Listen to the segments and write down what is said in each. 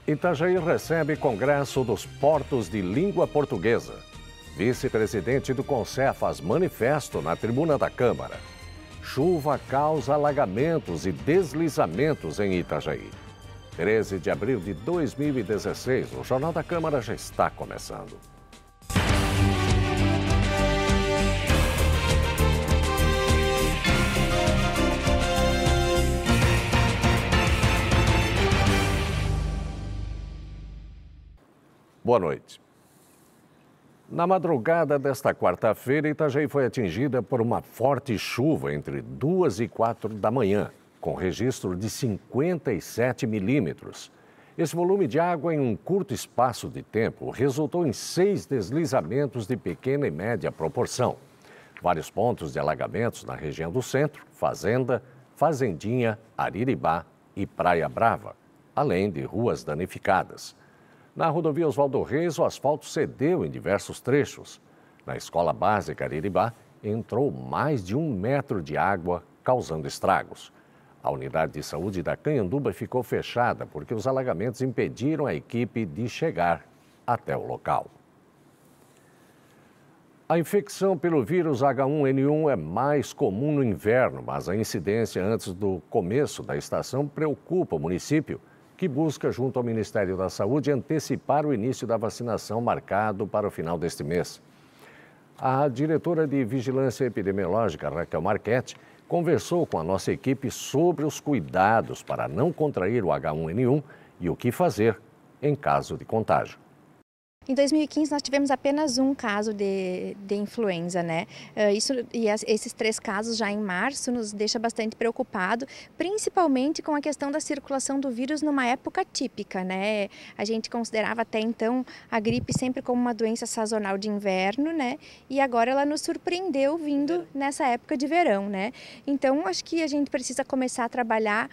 Itajaí recebe Congresso dos Portos de Língua Portuguesa. Vice-presidente do CONCER faz manifesto na tribuna da Câmara. Chuva causa alagamentos e deslizamentos em Itajaí. 13 de abril de 2016, o Jornal da Câmara já está começando. Boa noite. Na madrugada desta quarta-feira, Itajaí foi atingida por uma forte chuva entre 2 e 4 da manhã, com registro de 57 milímetros. Esse volume de água em um curto espaço de tempo resultou em 6 deslizamentos de pequena e média proporção. Vários pontos de alagamentos na região do centro, Fazenda, Fazendinha, Ariribá e Praia Brava, além de ruas danificadas. Na rodovia Oswaldo Reis, o asfalto cedeu em diversos trechos. Na escola básica Ariribá, entrou mais de 1 metro de água, causando estragos. A unidade de saúde da Canhanduba ficou fechada porque os alagamentos impediram a equipe de chegar até o local. A infecção pelo vírus H1N1 é mais comum no inverno, mas a incidência antes do começo da estação preocupa o município, que busca, junto ao Ministério da Saúde, antecipar o início da vacinação marcado para o final deste mês. A diretora de Vigilância Epidemiológica, Raquel Marchetti, conversou com a nossa equipe sobre os cuidados para não contrair o H1N1 e o que fazer em caso de contágio. Em 2015, nós tivemos apenas um caso de influenza, né? Esses 3 casos já em março nos deixa bastante preocupado, principalmente com a questão da circulação do vírus numa época típica, né? A gente considerava até então a gripe sempre como uma doença sazonal de inverno, né? E agora ela nos surpreendeu vindo nessa época de verão, né? Então, acho que a gente precisa começar a trabalhar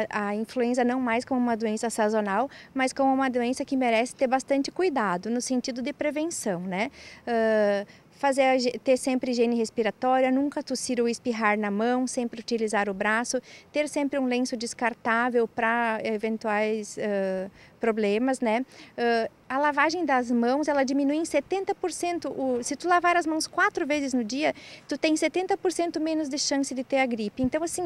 a influenza não mais como uma doença sazonal, mas como uma doença que merece ter bastante cuidado, no sentido de prevenção, né? Ter sempre higiene respiratória, nunca tossir ou espirrar na mão, sempre utilizar o braço, ter sempre um lenço descartável para eventuais problemas, né? A lavagem das mãos, ela diminui em 70%. Se tu lavar as mãos 4 vezes no dia, tu tem 70% menos de chance de ter a gripe. Então, assim,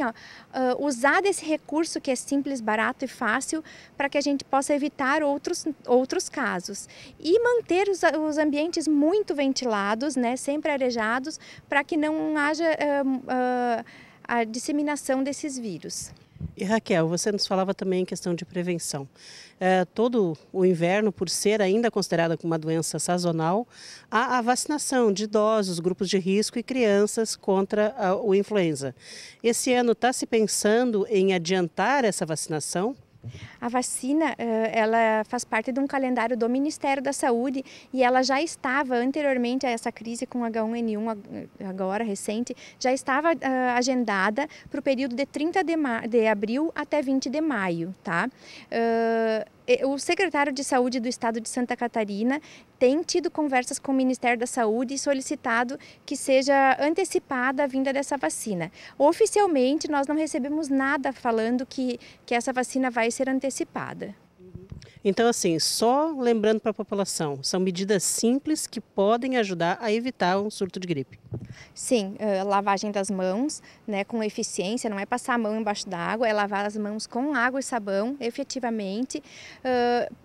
usar desse recurso que é simples, barato e fácil para que a gente possa evitar outros casos. E manter os ambientes muito ventilados, né, sempre arejados, para que não haja a disseminação desses vírus. E Raquel, você nos falava também em questão de prevenção. Todo o inverno, por ser ainda considerada como uma doença sazonal, há a vacinação de idosos, grupos de risco e crianças contra o influenza. Esse ano está se pensando em adiantar essa vacinação? A vacina, ela faz parte de um calendário do Ministério da Saúde e ela já estava, anteriormente a essa crise com H1N1, agora recente, já estava agendada para o período de 30 de abril até 20 de maio, tá? O secretário de Saúde do Estado de Santa Catarina tem tido conversas com o Ministério da Saúde e solicitado que seja antecipada a vinda dessa vacina. Oficialmente, nós não recebemos nada falando que essa vacina vai ser antecipada. Então, assim, só lembrando para a população, são medidas simples que podem ajudar a evitar um surto de gripe. Sim, lavagem das mãos, né, com eficiência, não é passar a mão embaixo da água, é lavar as mãos com água e sabão, efetivamente,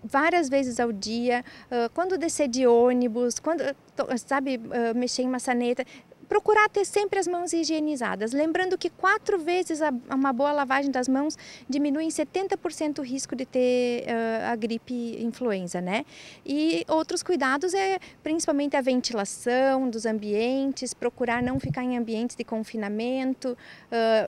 várias vezes ao dia, quando descer de ônibus, quando, mexer em maçaneta, procurar ter sempre as mãos higienizadas. Lembrando que 4 vezes uma boa lavagem das mãos diminui em 70% o risco de ter a gripe influenza, né? E outros cuidados principalmente a ventilação dos ambientes, procurar não ficar em ambientes de confinamento,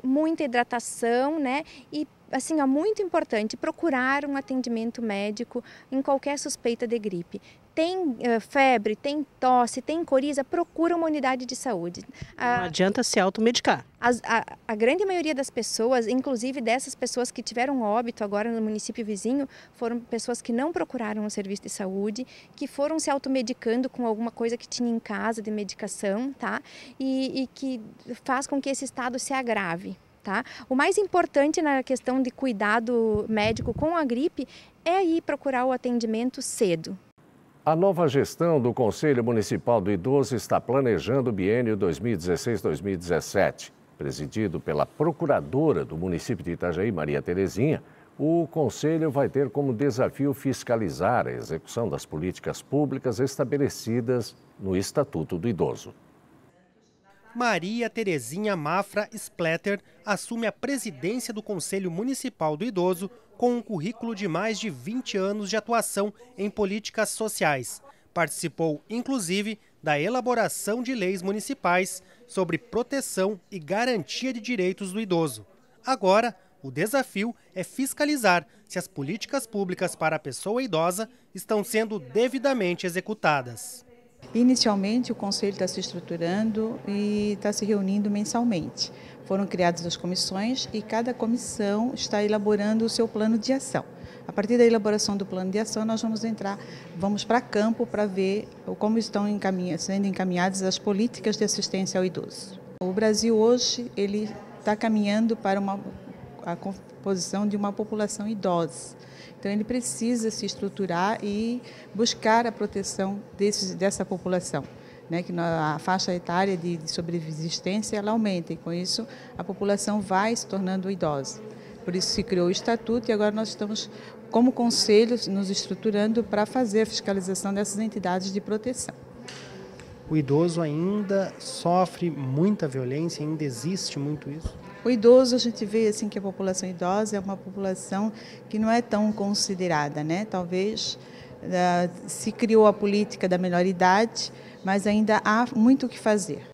muita hidratação, né? E assim, muito importante, procurar um atendimento médico em qualquer suspeita de gripe. Tem febre, tem tosse, tem coriza, procura uma unidade de saúde. Não adianta se automedicar. A grande maioria das pessoas, inclusive dessas pessoas que tiveram óbito agora no município vizinho, foram pessoas que não procuraram um serviço de saúde, que foram se automedicando com alguma coisa que tinha em casa de medicação, tá? E que faz com que esse estado se agrave. Tá? O mais importante na questão de cuidado médico com a gripe é ir procurar o atendimento cedo. A nova gestão do Conselho Municipal do Idoso está planejando o biênio 2016-2017. Presidido pela procuradora do município de Itajaí, Maria Terezinha, o Conselho vai ter como desafio fiscalizar a execução das políticas públicas estabelecidas no Estatuto do Idoso. Maria Terezinha Mafra Splatter assume a presidência do Conselho Municipal do Idoso com um currículo de mais de 20 anos de atuação em políticas sociais. Participou, inclusive, da elaboração de leis municipais sobre proteção e garantia de direitos do idoso. Agora, o desafio é fiscalizar se as políticas públicas para a pessoa idosa estão sendo devidamente executadas. Inicialmente, o Conselho está se estruturando e está se reunindo mensalmente. Foram criadas as comissões e cada comissão está elaborando o seu plano de ação. A partir da elaboração do plano de ação, nós vamos para campo para ver como estão sendo encaminhadas as políticas de assistência ao idoso. O Brasil hoje ele está caminhando para a composição de uma população idosa. Então, ele precisa se estruturar e buscar a proteção dessa população, né? Que a faixa etária de sobrevivência ela aumenta e, com isso, a população vai se tornando idosa. Por isso se criou o Estatuto e agora nós estamos, como Conselho, nos estruturando para fazer a fiscalização dessas entidades de proteção. O idoso ainda sofre muita violência, ainda existe muito isso? O idoso, a gente vê assim, que a população idosa é uma população que não é tão considerada, né? Talvez se criou a política da melhor idade, mas ainda há muito o que fazer.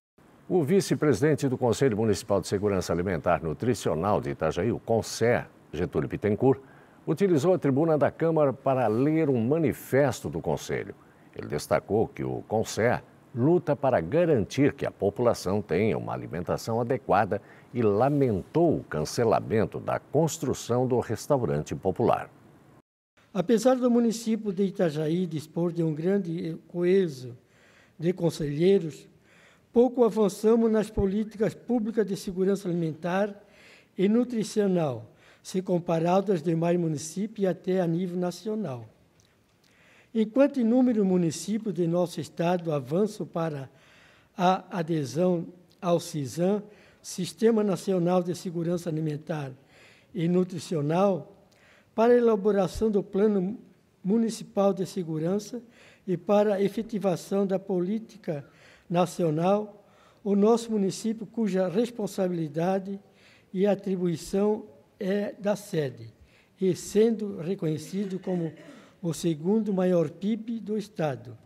O vice-presidente do Conselho Municipal de Segurança Alimentar e Nutricional de Itajaí, o CONSER, Getúlio Bittencourt, utilizou a tribuna da Câmara para ler um manifesto do Conselho. Ele destacou que o CONSER luta para garantir que a população tenha uma alimentação adequada e lamentou o cancelamento da construção do restaurante popular. Apesar do município de Itajaí dispor de um grande coeso de conselheiros, pouco avançamos nas políticas públicas de segurança alimentar e nutricional, se comparado aos demais municípios e até a nível nacional. Enquanto inúmeros municípios de nosso estado avançam para a adesão ao SISAM, Sistema Nacional de Segurança Alimentar e Nutricional, para a elaboração do Plano Municipal de Segurança e para a efetivação da política nacional, o nosso município, cuja responsabilidade e atribuição é da sede, e sendo reconhecido como o segundo maior PIB do Estado,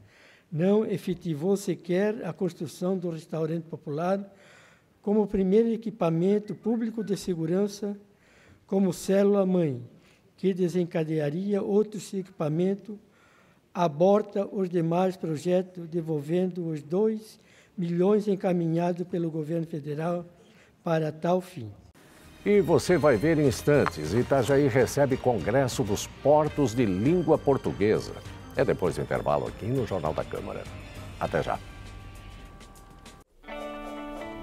não efetivou sequer a construção do restaurante popular como primeiro equipamento público de segurança, como célula-mãe, que desencadearia outros equipamentos, aborta os demais projetos, devolvendo os 2 milhões encaminhados pelo governo federal para tal fim. E você vai ver em instantes, Itajaí recebe Congresso dos Portos de Língua Portuguesa. É depois do intervalo aqui no Jornal da Câmara. Até já.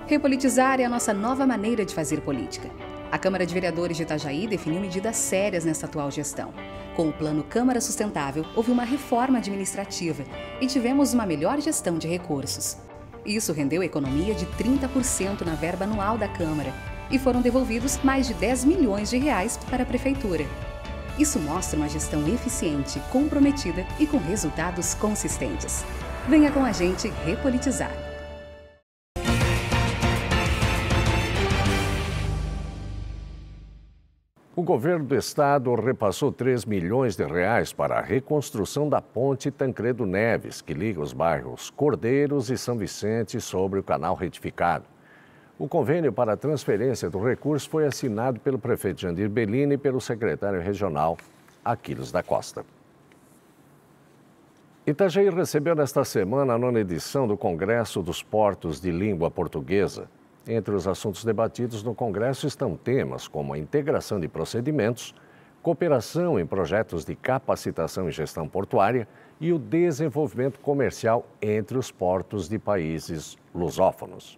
Repolitizar é a nossa nova maneira de fazer política. A Câmara de Vereadores de Itajaí definiu medidas sérias nessa atual gestão. Com o Plano Câmara Sustentável, houve uma reforma administrativa e tivemos uma melhor gestão de recursos. Isso rendeu economia de 30% na verba anual da Câmara e foram devolvidos mais de 10 milhões de reais para a Prefeitura. Isso mostra uma gestão eficiente, comprometida e com resultados consistentes. Venha com a gente repolitizar. O governo do estado repassou 3 milhões de reais para a reconstrução da ponte Tancredo Neves, que liga os bairros Cordeiros e São Vicente sobre o canal retificado. O convênio para a transferência do recurso foi assinado pelo prefeito Jandir Bellini e pelo secretário regional Aquiles da Costa. Itajaí recebeu nesta semana a 9ª edição do Congresso dos Portos de Língua Portuguesa. Entre os assuntos debatidos no Congresso estão temas como a integração de procedimentos, cooperação em projetos de capacitação e gestão portuária e o desenvolvimento comercial entre os portos de países lusófonos.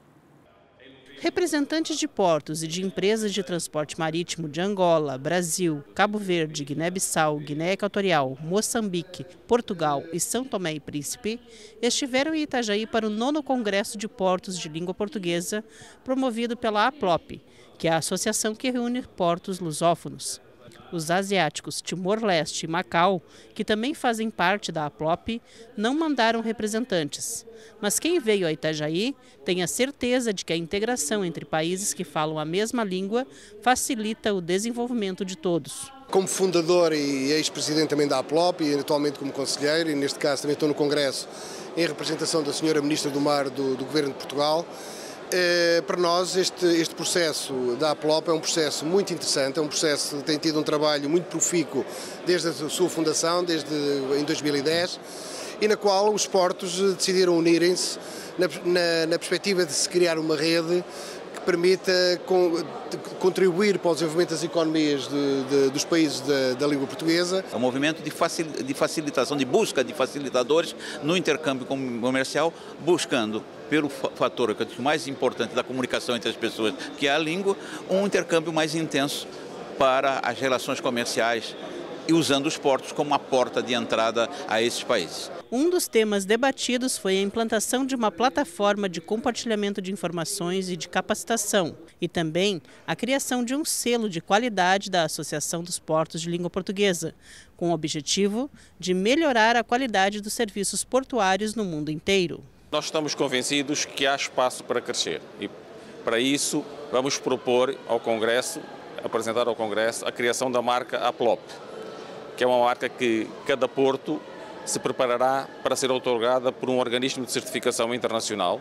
Representantes de portos e de empresas de transporte marítimo de Angola, Brasil, Cabo Verde, Guiné-Bissau, Guiné Equatorial, Moçambique, Portugal e São Tomé e Príncipe estiveram em Itajaí para o 9º Congresso de Portos de Língua Portuguesa, promovido pela APLOP, que é a associação que reúne portos lusófonos. Os asiáticos Timor-Leste e Macau, que também fazem parte da APLOP, não mandaram representantes. Mas quem veio a Itajaí tem a certeza de que a integração entre países que falam a mesma língua facilita o desenvolvimento de todos. Como fundador e ex-presidente também da APLOP e atualmente como conselheiro, e neste caso também estou no Congresso em representação da senhora Ministra do Mar do Governo de Portugal, para nós este processo da APLOP é um processo muito interessante, é um processo que tem tido um trabalho muito profícuo desde a sua fundação, em 2010, e na qual os portos decidiram unirem-se na perspectiva de se criar uma rede que permita contribuir para o desenvolvimento das economias dos países da língua portuguesa. É um movimento de facilitação, de busca de facilitadores no intercâmbio comercial, buscando, pelo fator que é o mais importante da comunicação entre as pessoas, que é a língua, um intercâmbio mais intenso para as relações comerciais e usando os portos como uma porta de entrada a esses países. Um dos temas debatidos foi a implantação de uma plataforma de compartilhamento de informações e de capacitação, e também a criação de um selo de qualidade da Associação dos Portos de Língua Portuguesa, com o objetivo de melhorar a qualidade dos serviços portuários no mundo inteiro. Nós estamos convencidos que há espaço para crescer e, para isso, vamos propor ao Congresso, apresentar ao Congresso, a criação da marca APLOP, que é uma marca que cada porto se preparará para ser outorgada por um organismo de certificação internacional.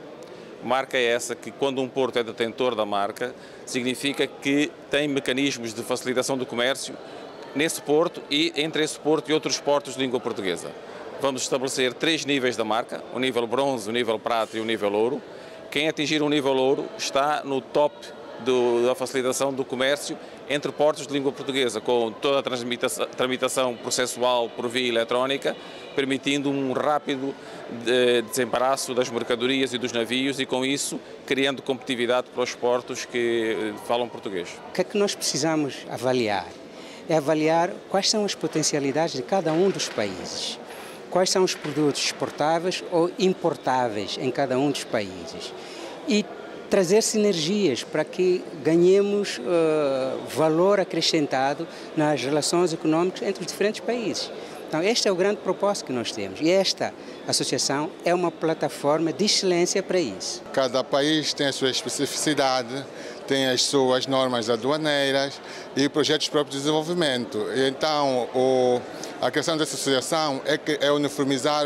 Marca essa que, quando um porto é detentor da marca, significa que tem mecanismos de facilitação do comércio nesse porto e entre esse porto e outros portos de língua portuguesa. Vamos estabelecer 3 níveis da marca, o nível bronze, o nível prata e o nível ouro. Quem atingir o nível ouro está no top da facilitação do comércio entre portos de língua portuguesa, com toda a tramitação processual por via eletrónica, permitindo um rápido desembaraço das mercadorias e dos navios e, com isso, criando competitividade para os portos que falam português. O que é que nós precisamos avaliar? É avaliar quais são as potencialidades de cada um dos países. Quais são os produtos exportáveis ou importáveis em cada um dos países e trazer sinergias para que ganhemos valor acrescentado nas relações econômicas entre os diferentes países. Então, este é o grande propósito que nós temos e esta associação é uma plataforma de excelência para isso. Cada país tem a sua especificidade, tem as suas normas aduaneiras e projetos próprios de desenvolvimento. Então, a questão dessa associação é uniformizar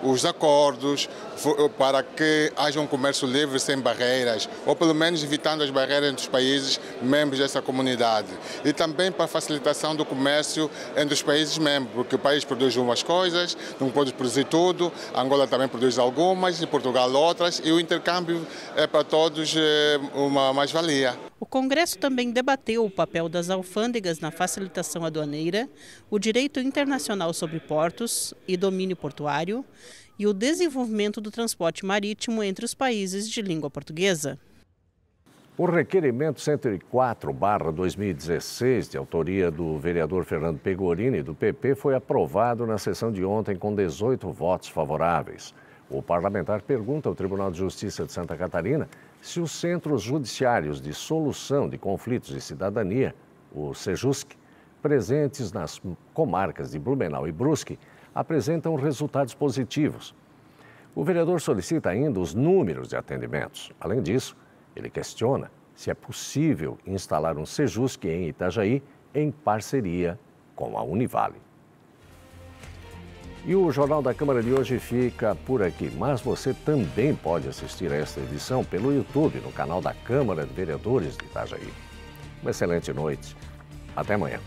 os acordos para que haja um comércio livre sem barreiras, ou pelo menos evitando as barreiras entre os países membros dessa comunidade. E também para a facilitação do comércio entre os países membros, porque o país produz umas coisas, não pode produzir tudo, Angola também produz algumas, e Portugal outras, e o intercâmbio é para todos uma mais-valia. O Congresso também debateu o papel das alfândegas na facilitação aduaneira, o direito internacional sobre portos e domínio portuário e o desenvolvimento do transporte marítimo entre os países de língua portuguesa. O requerimento 104/2016, de autoria do vereador Fernando Pegorini, do PP, foi aprovado na sessão de ontem com 18 votos favoráveis. O parlamentar pergunta ao Tribunal de Justiça de Santa Catarina se os Centros Judiciários de Solução de Conflitos de Cidadania, o SEJUSC, presentes nas comarcas de Blumenau e Brusque, apresentam resultados positivos. O vereador solicita ainda os números de atendimentos. Além disso, ele questiona se é possível instalar um SEJUSC em Itajaí em parceria com a Univale. E o Jornal da Câmara de hoje fica por aqui, mas você também pode assistir a esta edição pelo YouTube, no canal da Câmara de Vereadores de Itajaí. Uma excelente noite. Até amanhã.